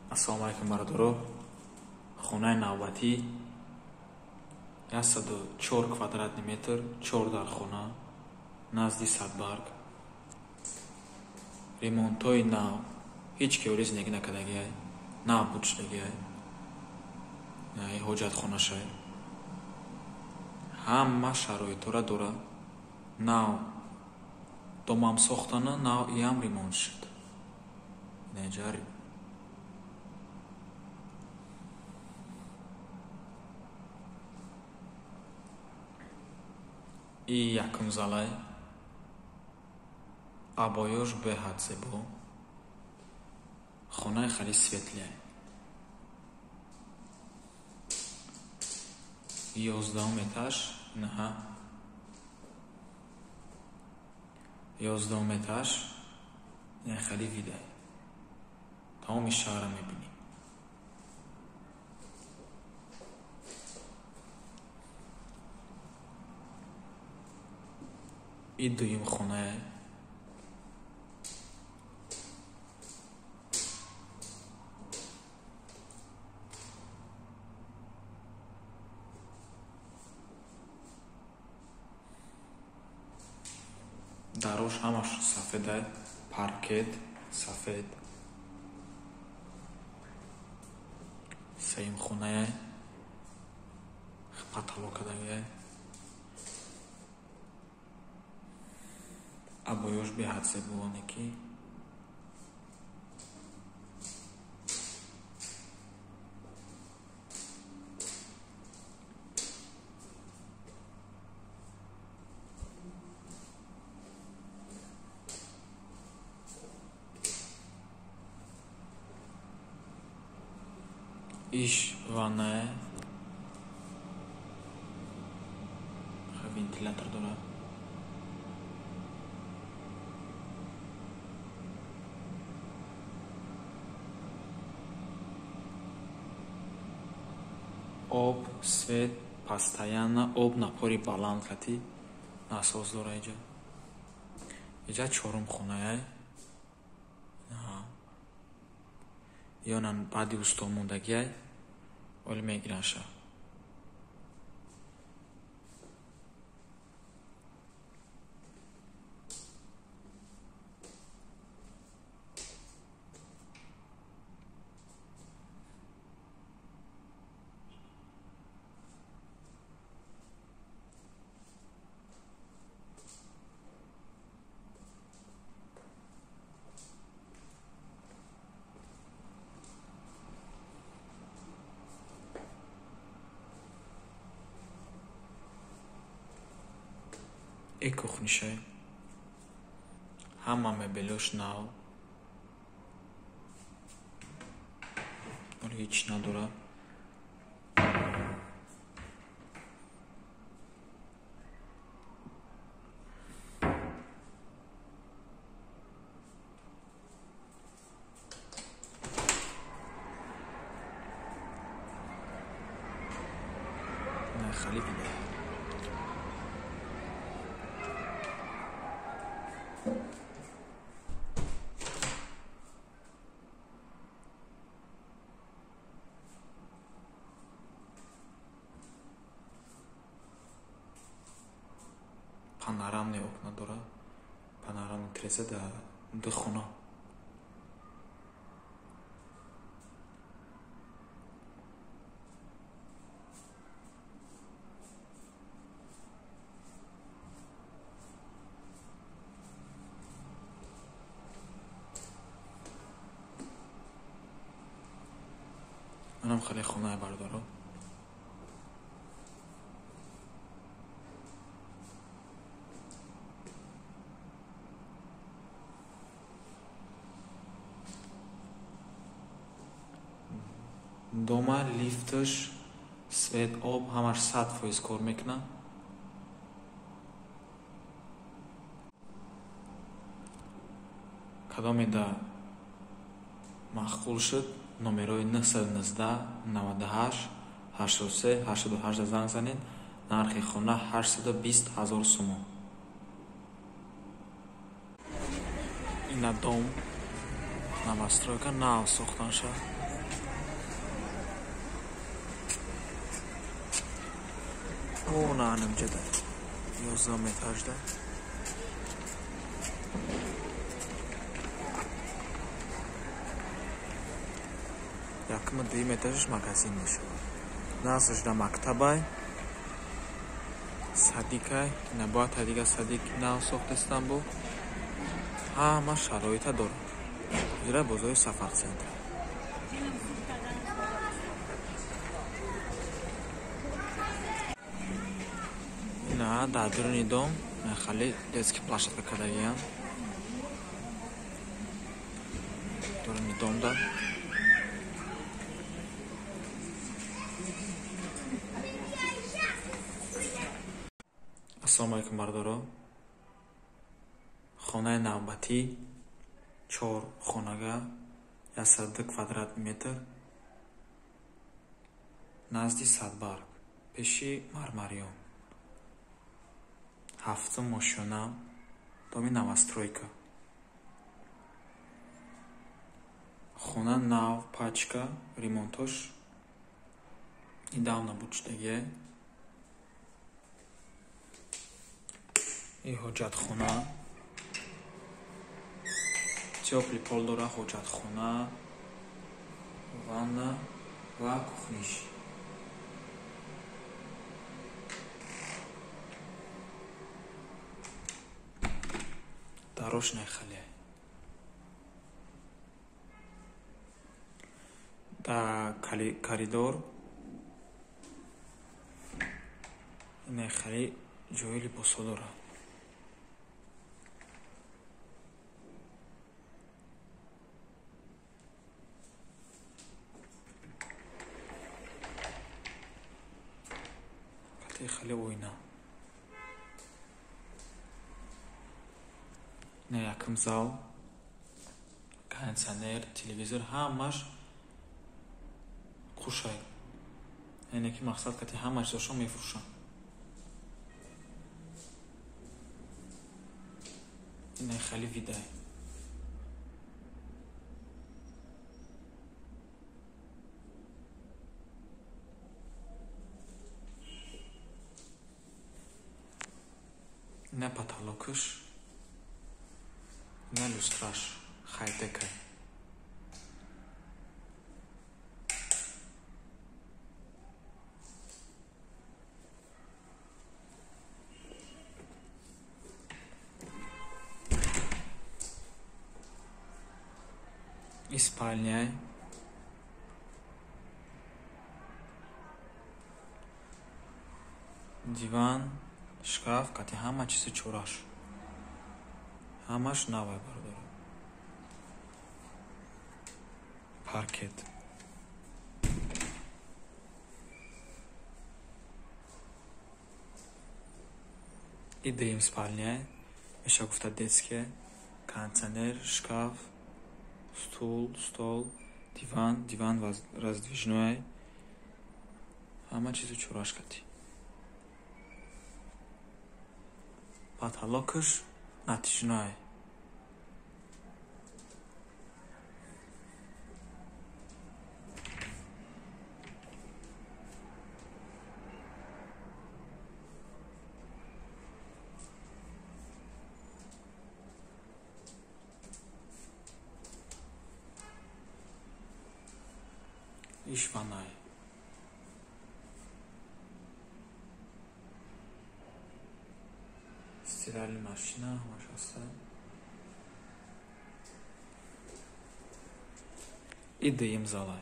Ассалому алайкум бародаро. Хонаи навбатӣ 104 квадратный метр, 4 дар хона, назди Садбарг. Ремонтои нав, ҳеҷ ки ориз неги накардагиай, нав буд шудагиай. Ҳоҷатхонашай. Ҳама шароитора дора. Нав домам сохтана, нав иам ремонт шуд. Неҷари. И якум залай абоёш беҳад зебо. Хонаи хеле светлияй. 11 этаж, наҳа. 11 этаж, не хеле видай. Тамоми шаҳрро мебинӣ. И дуюм хонае. Дарош ҳамаш сафедае, паркет сафед. Сеюм хонае. Паталон кардагиай. Абоёш беҳад зебоонеки. Иш ванная. Вентилятор дора. Об, свет, постоянно об напори баланд кати насоз дора иҷа. Иҷа чорум хонае. Ёнан баъди усто мондагиай, оли мегираша. И кухнишай. Ҳама мебелош нав. Оли ҳеҷ надора. Не хали виде. Панорамные окна дора. Панорамные тереса до хона. Манам хеле хонае бародаро. Дома лифташ, свет, об ҳамаш 100% кор мекуна. Кадомеда махқул шуд, номерои 919 98 83 88 занг занед. Нархи хона 820 000 сомон. Ина дом новостройка нав сохтан шуд. Ona nimjada 11 etajda. Якими 2 этажиш магазин мешавад. Назашда мактабай, садикай, набояд ҳадига садик нав сохтастан бу. Ҳама шароита дорад. Ира бозори сафар центр. Ина дар дуруни дом хали детский площадка кардагиян. Дуруни домда Ассалому алайкум бардоро. Хонаи навбатӣ 4 хонага 102 квадрат метр назди Садбарг пеши Мармариён. 7 мошина доми новостройка. Хона нав пачка ремонтош недавно буд шудагие. И ҳоҷатхона, тёплый пол дора, ҳоҷатхона, ванна ва кухниш. Дорожная хале. Да коридор ина хали ҷои либосо дора. Хали ойна. Не яким зал, кондиционер, телевизор, ҳамаш хушай. Яъне ки мақсад кати ҳамаш зошо мефурӯшам. Ина хали видай. Ина потолокаш, ина люстраш, хай-текай. И спальня. Диван, шкаф, кати ҳама чизи чораш. Ҳамаш навай бардора. Паркет. И даим спальня. Меша гуфта детские. Кондиционер, шкаф, стол, диван раздвижной. Ҳама чизи чораш кати. Потолокаш натяжной. И шванай. Стиральная машина, машаса. И даем залай.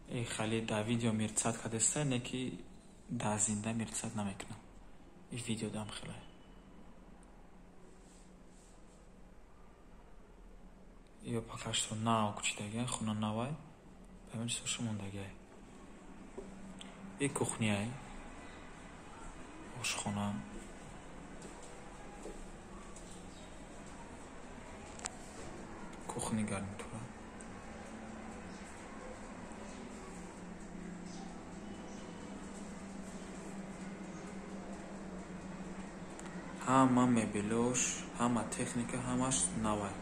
И хали да видео мерцат кадеста, неки да зинда мерцат намекна. И видео дам хилай. И пока что нау кучидаган, хуна навай, поймем, что шумондагай. И кухня, ошхона, кухня гарнитура. Ҳама мебелош, ҳама техника, ҳамаш навай.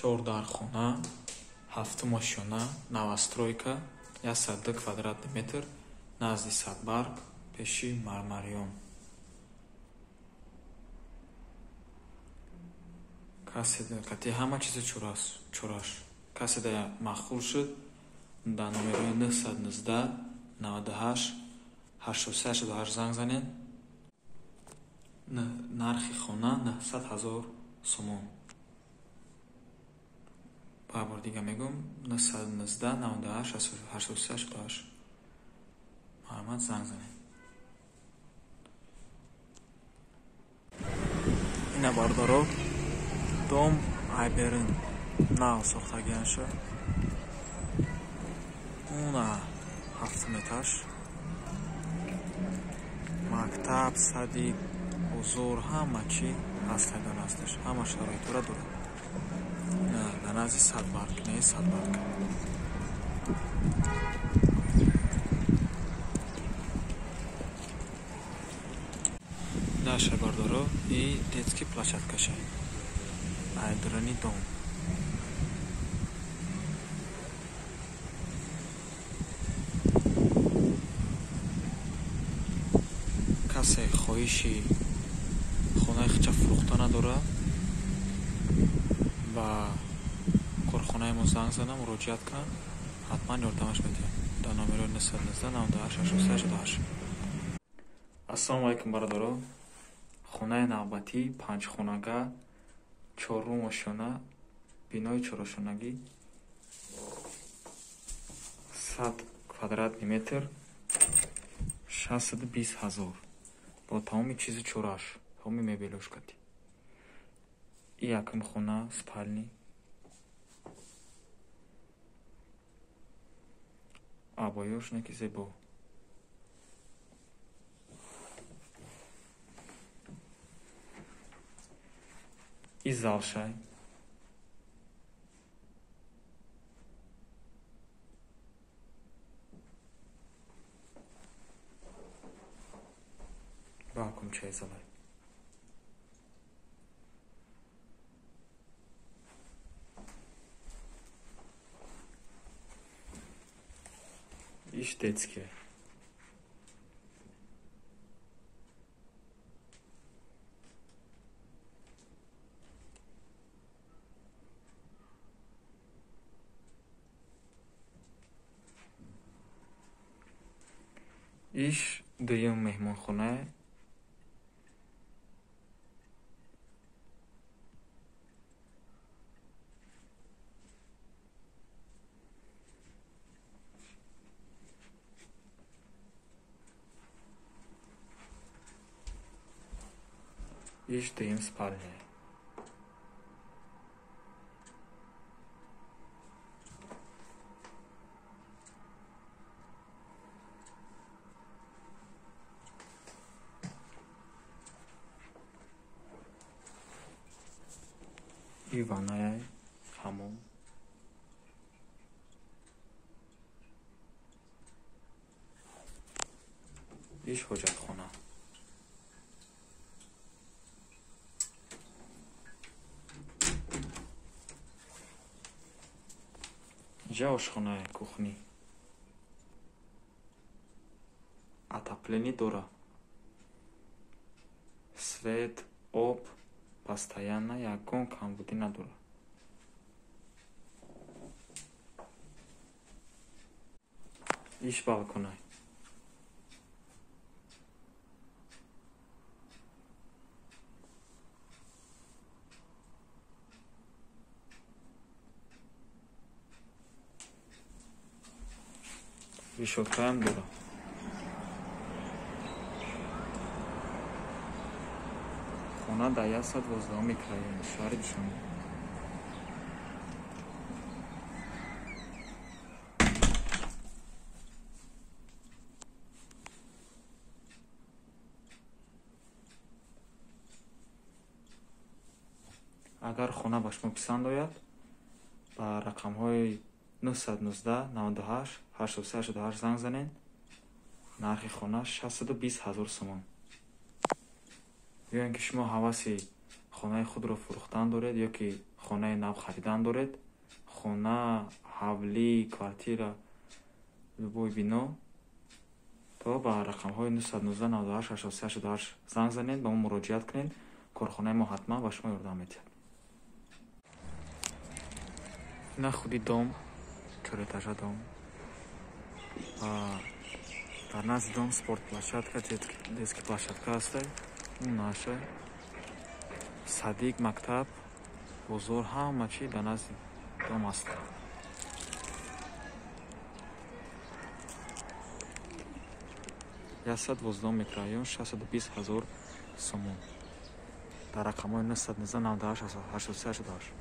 4 дархона, 7 мошина, новостройка, 102 квадратный метр, назди Садбарг, пеши Мармарион. Кати ҳама чизи чораш. Касе да махул шуд, дар номерои 919 98 8388 занг занед. Нархи хона 900 000 сомон. бор дига мегум 919 98 8388 Маҳаммад занг занед. ина бардоро дом айберин нав сохтагианша уна 7 этаж мактаб садик ҳузур ҳама чӣ ҳастадан ҳасташ, ҳама шароитро дорад. дар назди Садбарг, не Садбарг. наша бардоро и детский площадкаша айдрани дом. касе хоҳиши хонаи хича фурӯхта надорад, ба корхонаи мо занг зана, муроҷиат кунад, ҳатман ёрдамаш медиҳем дар номерои 919 98 8388. ассалому алайкум бародаро. хонаи навбатӣ 5 хонага, 4 мошина, бинои 4шонагӣ, 100 квадратный метр, 620 000 бо тамоми чизи чораш, тамоми мебелошкати. И якм хона спальни, абоёшне ки зебо. И залшай. Балкон чайзалай. Иш детские. иш дуюм меҳмонхона. иш дуюм спальня. И ванная, хаммом. иш ҳоҷатхона. инҷа ошхона, кухни. отопление дора. свет, об постоянно, ягон камбудӣ надорад. иш балконай. решёткаам дорад. хона дар 112 краён шаҳри Душанбе. агар хона ба шумо писанд ояд, ба рақамҳои 919 98 8388 занг занед. нархи хона 620 000 сомон. биёед ки шумо ҳаваси хонаи худро фурӯхтан доред ё ки хонаи нав харидан доред, хона, ҳавлӣ, квартира, любой бино, то ба рақамҳои 9199888 занг занед, ба мо муроҷиат кунед. Корхонаи мо ҳатман ба шумо ёрдам медиҳад. ина худи дом, чорэтажа дом. Дар назди дом спортплощадка, детский площадка ҳастай. Наша садик, мактаб, бозор, ҳама чӣ дар назди дом аст. ясад 12 микрорайон, 620 000 сомон. Дар рақамҳои 919988888.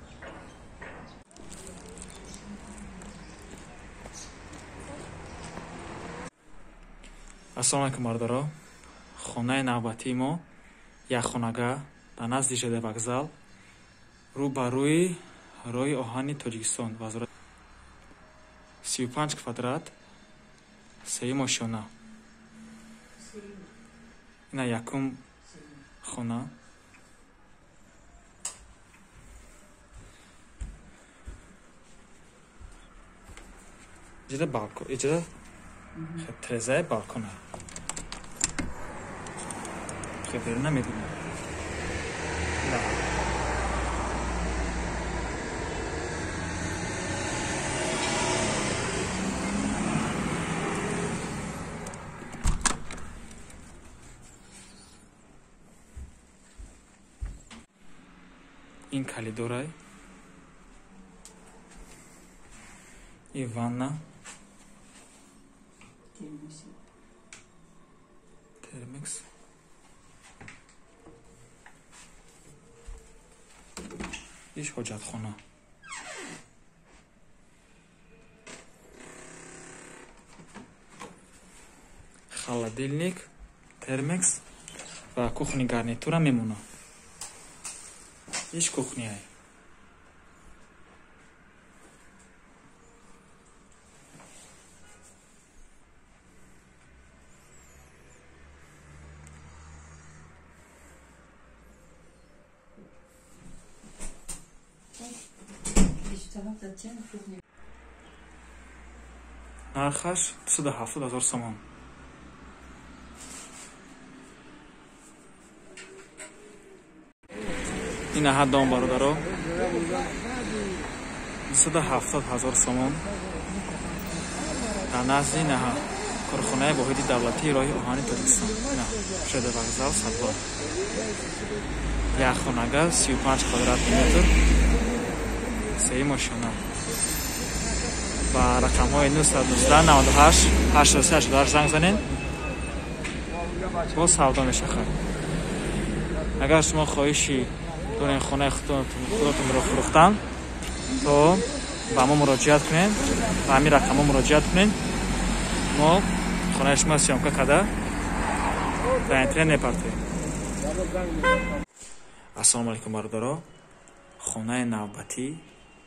ассалому алайкум бародаро. Хонаи навбатии мо якхонага дар назди ЖД вокзал, рӯ ба рӯи роҳи оҳани Тоҷикистон, 35 квадрат, сеюм ошёна. ина якум хона. иҷра балкон, иҷра трезаи балкона. Хебер намедонам. ин калидорай. ин ванна. термикс. иш ҳоҷатхона. холодильник, термикс ва кухни гарнитура мемона. иш кухняй. нархаш 270 000 сомон. ин аҳад дом бародаро, 270 000 сомон. дар назди наҳа корхонаи воҳиди давлатии роҳи оҳани Тоҷикистон, ЖД вокзал, Садбор. якхонага 35 квадрат метр, сеюм ошёна. ба рақамҳои 919988888 занг занед, бо савдо мешахад. агар шумо хоҳиши дорен хонаи худотонро фурӯхтан, то ба мо муроҷиат кунед, ба ҳамин рақамҳо муроҷиат кунед. мо хонаи шумо сёмка карда дар интернет мепартоем. ассалому алайкум бародаро. хонаи навбатӣ,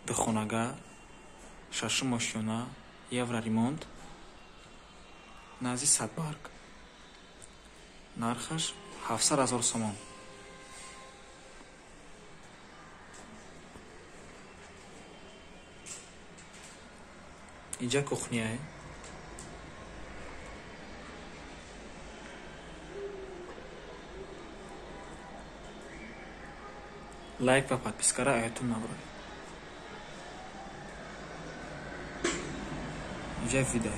духонага, шашум ошёна, евроремонт, назди Садбарг. нархаш 700 000 сомон. инҷа кухняе. лайк ва подпискара аятун набуред. инҷа видео.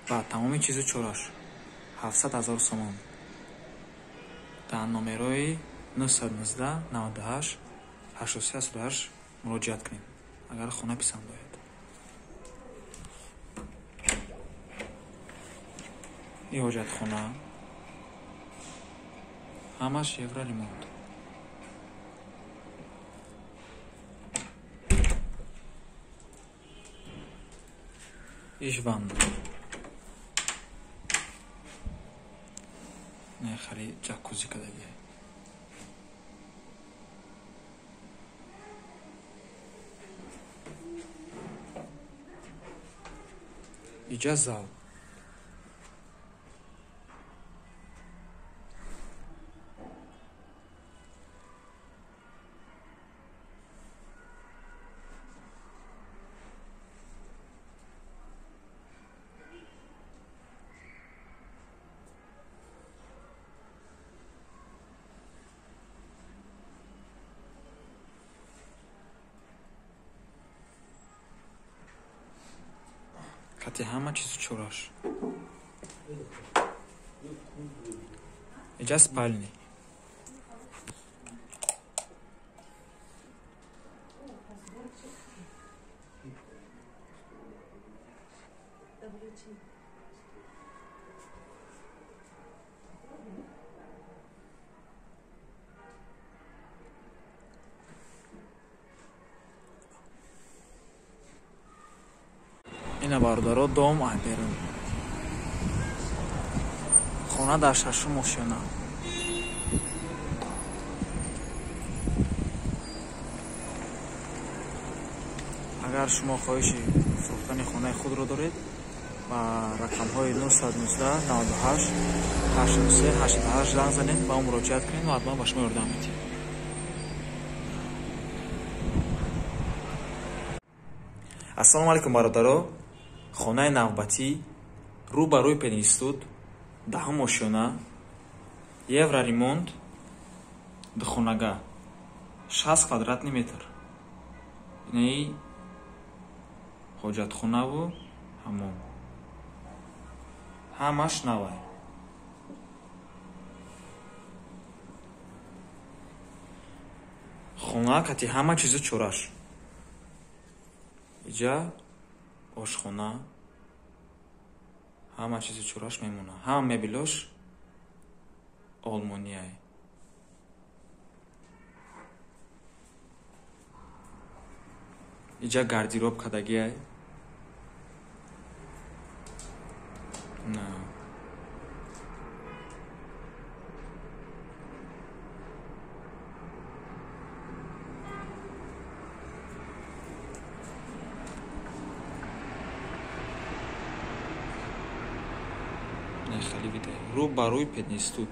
ба тамоми чизу чораш 700 000 сомон. дар номерои 919 98 8888 муроҷиат кунед, агар хона писанд ояд. ин ҳоҷатхона, ҳамаш евроремонт. иш ванна. не хари ҷакузи кадагия. иҷа зал. Кати ҳама чизу чораш. Иҷа спальни. Ина бародаро дом айберун. Хона дар шашум ошёна. агар шумо хоҳиши фурӯхтани хонаи худро доред ба рақамҳои 919 98 83 88 занг занед, ба он муроҷиат кунед ва ҳатман ба шумо ёрдам медиҳем. ассалому алайкум бародаро. хонаи навбатӣ рӯ ба рӯи пенистуд, даҳум ошёна, евро ремонт, духонага 60 квадратный метр. Инаи ҳоҷатхонаву ҳамон. ҳамаш навай. хона кати ҳама чизу чораш. иҷа ошхона, ҳама чизи чораш мемона. ҳама мебелош олмонияй. иҷа гардироб кадагияй. на рӯ ба рӯи пенистуд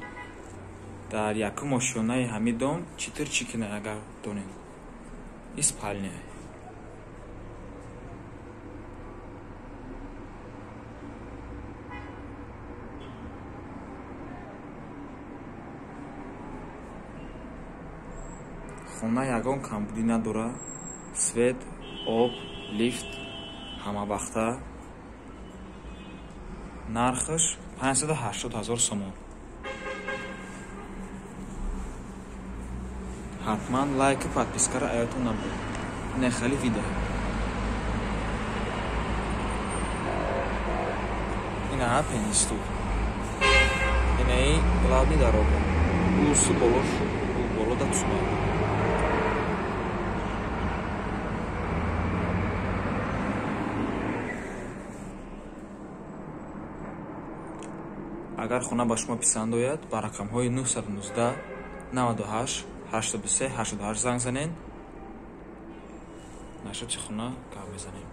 дар якум ошёнаи ҳамидом читр чикина агар донед. испалня. хона ягон камбудӣ надора. свет, об, лифт, ҳамавақта. нархаш 580 000 сомон. ҳатман лайк и подпискаро аётон набуд. нехали видео. ина пенисту. Инаи главни дорога. Усу болош, болода тусма. агар хона ба шумо писанд ояд, ба рақамҳои 919 98 83 88 занг занед. нашоти хона гап мезанем.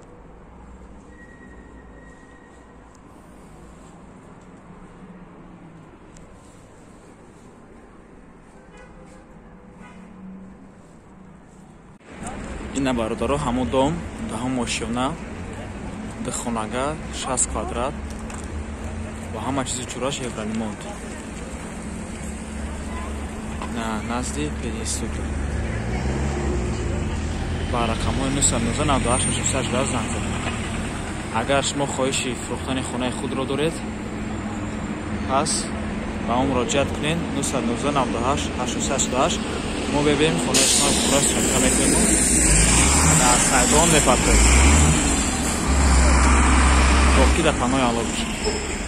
ина бародаро ҳамон дом, даҳум ошёна, духонага 60 квадрат ва ҳама чизи чураш евроремонт. назди пенистуд. ба рақамҳои 919 98 88 занг занед. агар шумо хоҳиши фурӯхтани хонаи худро доред, пас ба он муроҷиат кунед. 919 98 88 мо бебем хонаи шумо пурра сохта мекунем. дар сайдон мепартоем. боқӣ дар паноҳи Аллоҳ бошед.